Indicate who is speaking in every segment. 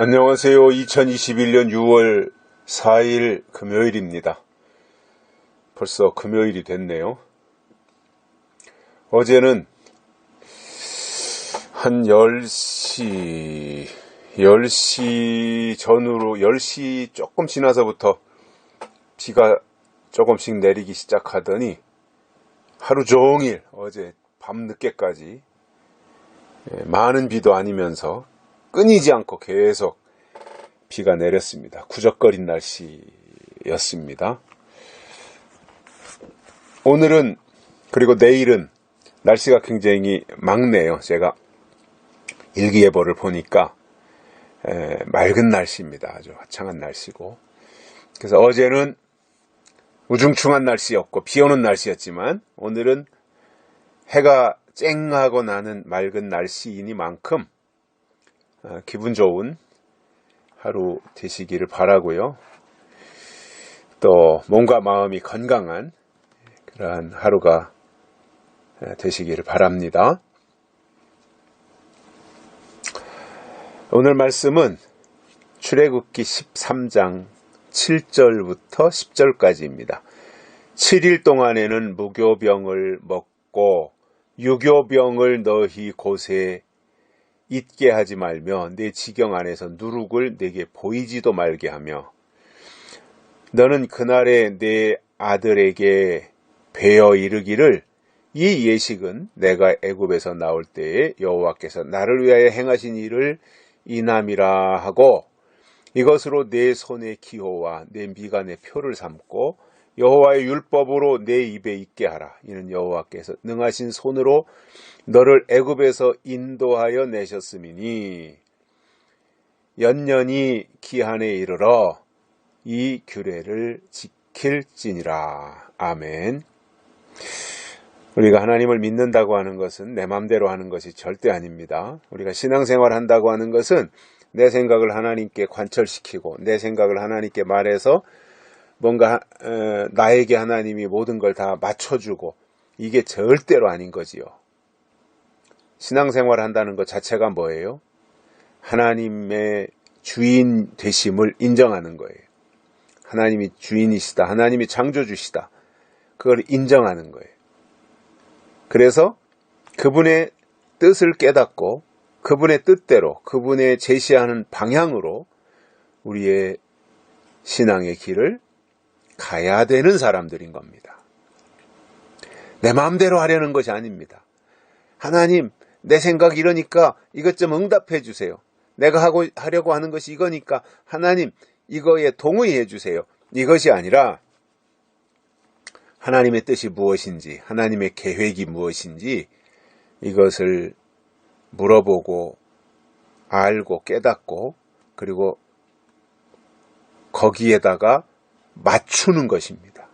Speaker 1: 안녕하세요. 2021년 6월 4일 금요일입니다. 벌써 금요일이 됐네요. 어제는 한 10시 전후로 10시 조금 지나서부터 비가 조금씩 내리기 시작하더니 하루 종일 어제 밤늦게까지 많은 비도 아니면서 끊이지 않고 계속 비가 내렸습니다. 구적거린 날씨였습니다. 오늘은 그리고 내일은 날씨가 굉장히 맑네요. 제가 일기예보를 보니까 맑은 날씨입니다. 아주 화창한 날씨고, 그래서 어제는 우중충한 날씨였고 비 오는 날씨였지만 오늘은 해가 쨍하고 나는 맑은 날씨이니만큼 기분 좋은 하루 되시기를 바라고요. 또 몸과 마음이 건강한 그러한 하루가 되시기를 바랍니다. 오늘 말씀은 출애굽기 13장 7절부터 10절까지입니다. 7일 동안에는 무교병을 먹고 유교병을 너희 곳에 있게 하지 말며 내 지경 안에서 누룩을 내게 보이지도 말게 하며 너는 그날에 내 아들에게 베어 이르기를 이 예식은 내가 애굽에서 나올 때에 여호와께서 나를 위하여 행하신 일을 인함이라 하고 이것으로 내 손의 기호와 내 미간의 표를 삼고 여호와의 율법으로 내 입에 있게 하라. 이는 여호와께서 능하신 손으로 너를 애굽에서 인도하여 내셨음이니 연년이 기한에 이르러 이 규례를 지킬지니라. 아멘. 우리가 하나님을 믿는다고 하는 것은 내 맘대로 하는 것이 절대 아닙니다. 우리가 신앙생활 한다고 하는 것은 내 생각을 하나님께 관철시키고 내 생각을 하나님께 말해서 뭔가 나에게 하나님이 모든 걸 다 맞춰주고, 이게 절대로 아닌 거지요. 신앙생활 한다는 것 자체가 뭐예요? 하나님의 주인 되심을 인정하는 거예요. 하나님이 주인이시다, 하나님이 창조주시다, 그걸 인정하는 거예요. 그래서 그분의 뜻을 깨닫고 그분의 뜻대로, 그분의 제시하는 방향으로 우리의 신앙의 길을 가야 되는 사람들인 겁니다. 내 마음대로 하려는 것이 아닙니다. 하나님, 내 생각이 이러니까 이것 좀 응답해 주세요. 내가 하려고 하는 것이 이거니까 하나님, 이거에 동의해 주세요. 이것이 아니라 하나님의 뜻이 무엇인지, 하나님의 계획이 무엇인지 이것을 물어보고 알고 깨닫고 그리고 거기에다가 맞추는 것입니다.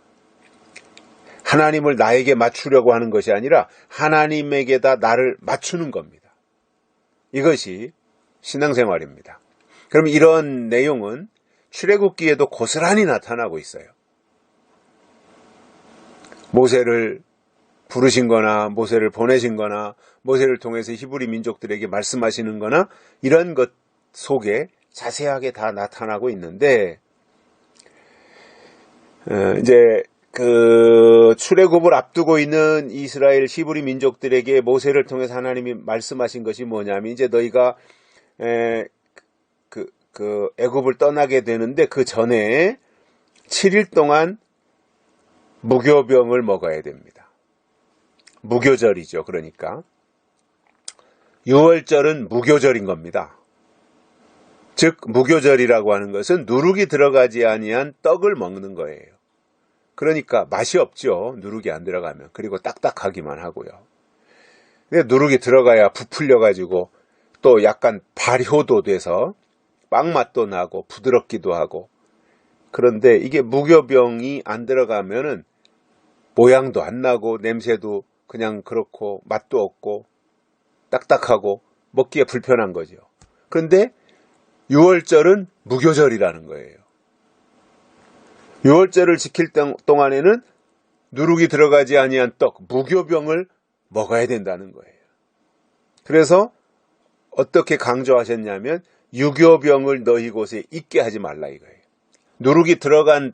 Speaker 1: 하나님을 나에게 맞추려고 하는 것이 아니라 하나님에게다 나를 맞추는 겁니다. 이것이 신앙생활입니다. 그럼 이런 내용은 출애굽기에도 고스란히 나타나고 있어요. 모세를 부르신 거나 모세를 보내신 거나 모세를 통해서 히브리 민족들에게 말씀하시는 거나 이런 것 속에 자세하게 다 나타나고 있는데, 이제 그 출애굽을 앞두고 있는 이스라엘 히브리 민족들에게 모세를 통해서 하나님이 말씀하신 것이 뭐냐면, 이제 너희가 애굽을 떠나게 되는데 그 전에 7일 동안 무교병을 먹어야 됩니다. 무교절이죠. 그러니까 6월절은 무교절인 겁니다. 즉 무교절이라고 하는 것은 누룩이 들어가지 아니한 떡을 먹는 거예요. 그러니까 맛이 없죠. 누룩이 안 들어가면. 그리고 딱딱하기만 하고요. 근데 누룩이 들어가야 부풀려 가지고 또 약간 발효도 돼서 빵 맛도 나고 부드럽기도 하고, 그런데 이게 무교병이 안 들어가면은 모양도 안 나고 냄새도 그냥 그렇고 맛도 없고 딱딱하고 먹기에 불편한 거죠. 그런데 6월절은 무교절이라는 거예요. 6월절을 지킬 동안에는 누룩이 들어가지 아니한 떡, 무교병을 먹어야 된다는 거예요. 그래서 어떻게 강조하셨냐면 유교병을 너희 곳에 있게 하지 말라 이거예요. 누룩이 들어간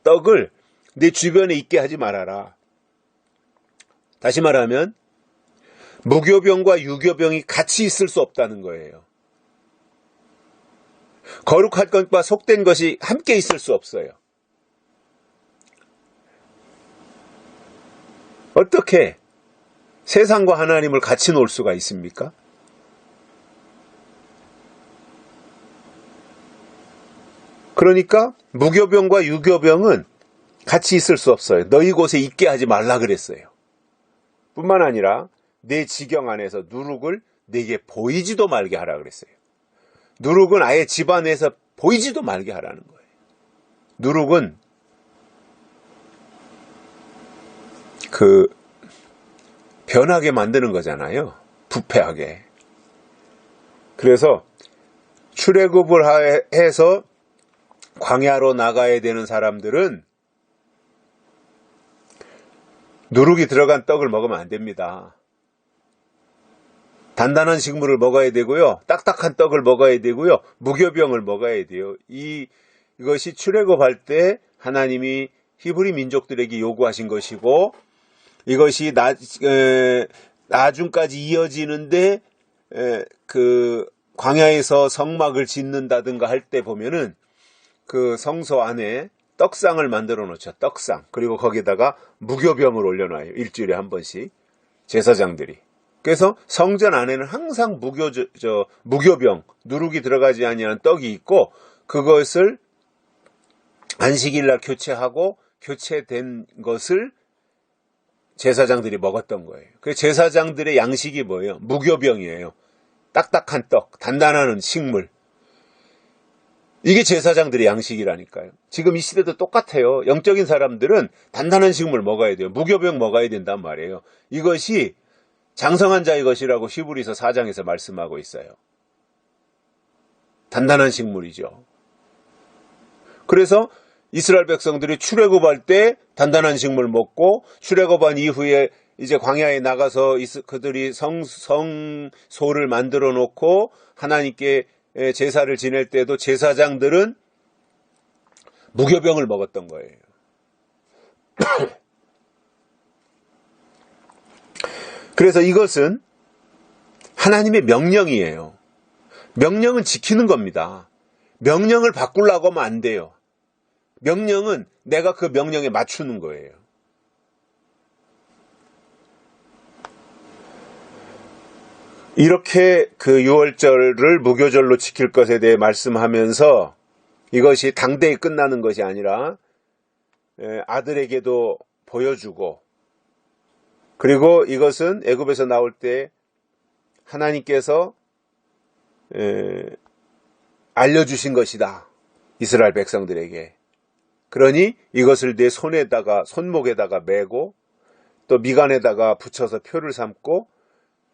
Speaker 1: 떡을 내 주변에 있게 하지 말아라. 다시 말하면 무교병과 유교병이 같이 있을 수 없다는 거예요. 거룩한 것과 속된 것이 함께 있을 수 없어요. 어떻게 세상과 하나님을 같이 놓을 수가 있습니까? 그러니까 무교병과 유교병은 같이 있을 수 없어요. 너희 곳에 있게 하지 말라 그랬어요. 뿐만 아니라 내 지경 안에서 누룩을 내게 보이지도 말게 하라 그랬어요. 누룩은 아예 집 안에서 보이지도 말게 하라는 거예요. 누룩은 변하게 만드는 거잖아요. 부패하게. 그래서 출애굽을 해서 광야로 나가야 되는 사람들은 누룩이 들어간 떡을 먹으면 안 됩니다. 단단한 식물을 먹어야 되고요. 딱딱한 떡을 먹어야 되고요. 무교병을 먹어야 돼요. 이것이 출애굽할 때 하나님이 히브리 민족들에게 요구하신 것이고, 이것이 나중까지 이어지는데 광야에서 성막을 짓는다든가 할 때 보면은 그 성소 안에 떡상을 만들어 놓죠. 떡상. 그리고 거기다가 무교병을 올려놔요. 일주일에 한 번씩 제사장들이. 그래서 성전 안에는 항상 무교병, 누룩이 들어가지 아니하는 떡이 있고, 그것을 안식일날 교체하고 교체된 것을 제사장들이 먹었던 거예요. 그 제사장들의 양식이 뭐예요? 무교병이에요. 딱딱한 떡, 단단한 식물. 이게 제사장들의 양식이라니까요. 지금 이 시대도 똑같아요. 영적인 사람들은 단단한 식물 먹어야 돼요. 무교병 먹어야 된단 말이에요. 이것이 장성한 자의 것이라고 히브리서 4장에서 말씀하고 있어요. 단단한 식물이죠. 그래서 이스라엘 백성들이 출애굽할 때 단단한 식물 먹고, 출애굽한 이후에 이제 광야에 나가서 그들이 성소를 만들어 놓고 하나님께 제사를 지낼 때도 제사장들은 무교병을 먹었던 거예요. 그래서 이것은 하나님의 명령이에요. 명령은 지키는 겁니다. 명령을 바꾸려고 하면 안 돼요. 명령은 내가 그 명령에 맞추는 거예요. 이렇게 그 유월절을 무교절로 지킬 것에 대해 말씀하면서 이것이 당대에 끝나는 것이 아니라 아들에게도 보여주고, 그리고 이것은 애굽에서 나올 때 하나님께서 알려주신 것이다. 이스라엘 백성들에게. 그러니 이것을 내 손목에다가 메고 또 미간에다가 붙여서 표를 삼고,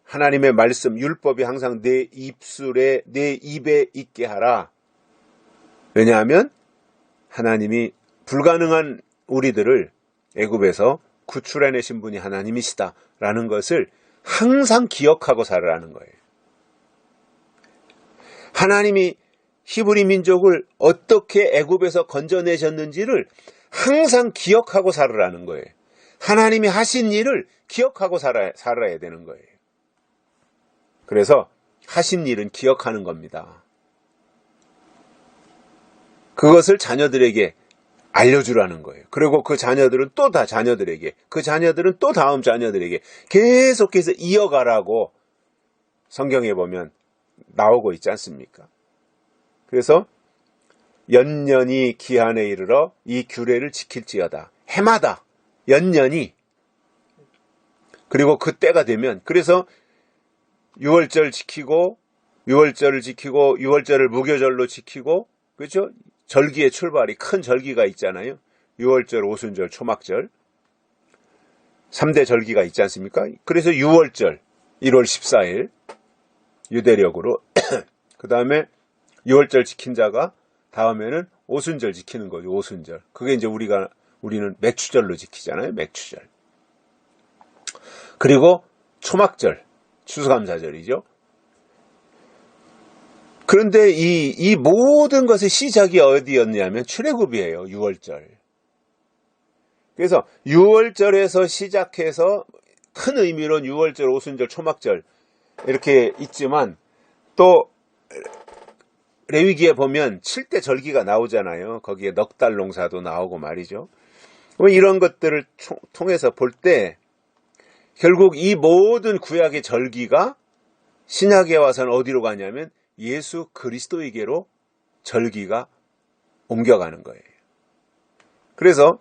Speaker 1: 하나님의 말씀, 율법이 항상 내 입에 있게 하라. 왜냐하면 하나님이 불가능한 우리들을 애굽에서 구출해내신 분이 하나님이시다라는 것을 항상 기억하고 살아라는 거예요. 하나님이 히브리 민족을 어떻게 애굽에서 건져내셨는지를 항상 기억하고 살아라는 거예요. 하나님이 하신 일을 기억하고 살아야 되는 거예요. 그래서 하신 일은 기억하는 겁니다. 그것을 자녀들에게 알려주라는 거예요. 그리고 그 자녀들은 또 다 자녀들에게, 그 자녀들은 또 다음 자녀들에게 계속해서 이어가라고 성경에 보면 나오고 있지 않습니까? 그래서 연년이 기한에 이르러 이 규례를 지킬지어다. 해마다 연년이, 그리고 그 때가 되면, 그래서 6월절 지키고 6월절을 무교절로 지키고, 그렇죠? 절기의 출발이, 큰 절기가 있잖아요. 6월절, 오순절, 초막절 3대 절기가 있지 않습니까? 그래서 6월절 1월 14일 유대력으로 그 다음에 6월절 지킨 자가 다음에는 오순절 지키는 거죠. 오순절. 그게 이제 우리는 맥추절로 지키잖아요. 맥추절. 그리고 초막절, 추수감사절이죠. 그런데 이 모든 것의 시작이 어디였냐면 출애굽이에요. 6월절. 그래서 6월절에서 시작해서 큰 의미로는 6월절, 오순절, 초막절 이렇게 있지만 또 레위기에 보면 7대 절기가 나오잖아요. 거기에 넉 달 농사도 나오고 말이죠. 이런 것들을 통해서 볼 때 결국 이 모든 구약의 절기가 신약에 와서는 어디로 가냐면 예수 그리스도에게로 절기가 옮겨가는 거예요. 그래서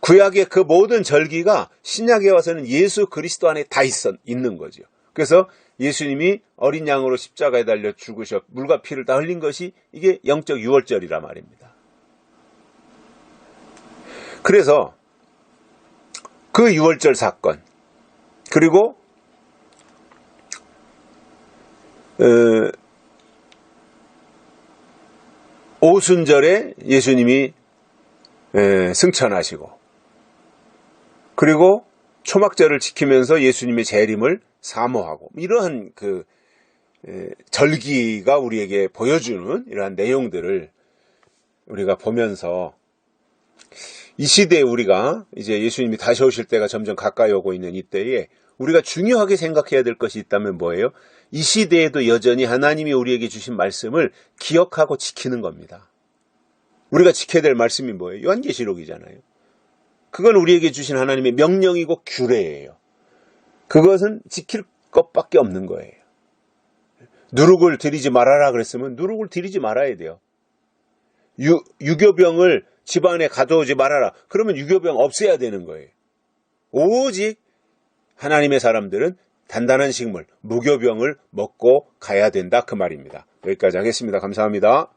Speaker 1: 구약의 그 모든 절기가 신약에 와서는 예수 그리스도 안에 다 있는 거죠. 그래서 예수님이 어린 양으로 십자가에 달려 죽으셔 물과 피를 다 흘린 것이 이게 영적 6월절이라 말입니다. 그래서 그 6월절 사건 그리고 오순절에 예수님이 승천하시고 그리고 초막절을 지키면서 예수님의 재림을 사모하고 이러한 그 절기가 우리에게 보여주는 이러한 내용들을 우리가 보면서 이 시대에 우리가 이제 예수님이 다시 오실 때가 점점 가까이 오고 있는 이때에 우리가 중요하게 생각해야 될 것이 있다면 뭐예요? 이 시대에도 여전히 하나님이 우리에게 주신 말씀을 기억하고 지키는 겁니다. 우리가 지켜야 될 말씀이 뭐예요? 요한계시록이잖아요. 그건 우리에게 주신 하나님의 명령이고 규례예요. 그것은 지킬 것밖에 없는 거예요. 누룩을 들이지 말아라 그랬으면 누룩을 들이지 말아야 돼요. 유교병을 집안에 가져오지 말아라. 그러면 유교병 없애야 되는 거예요. 오직 하나님의 사람들은 단단한 식물, 무교병을 먹고 가야 된다 그 말입니다. 여기까지 하겠습니다. 감사합니다.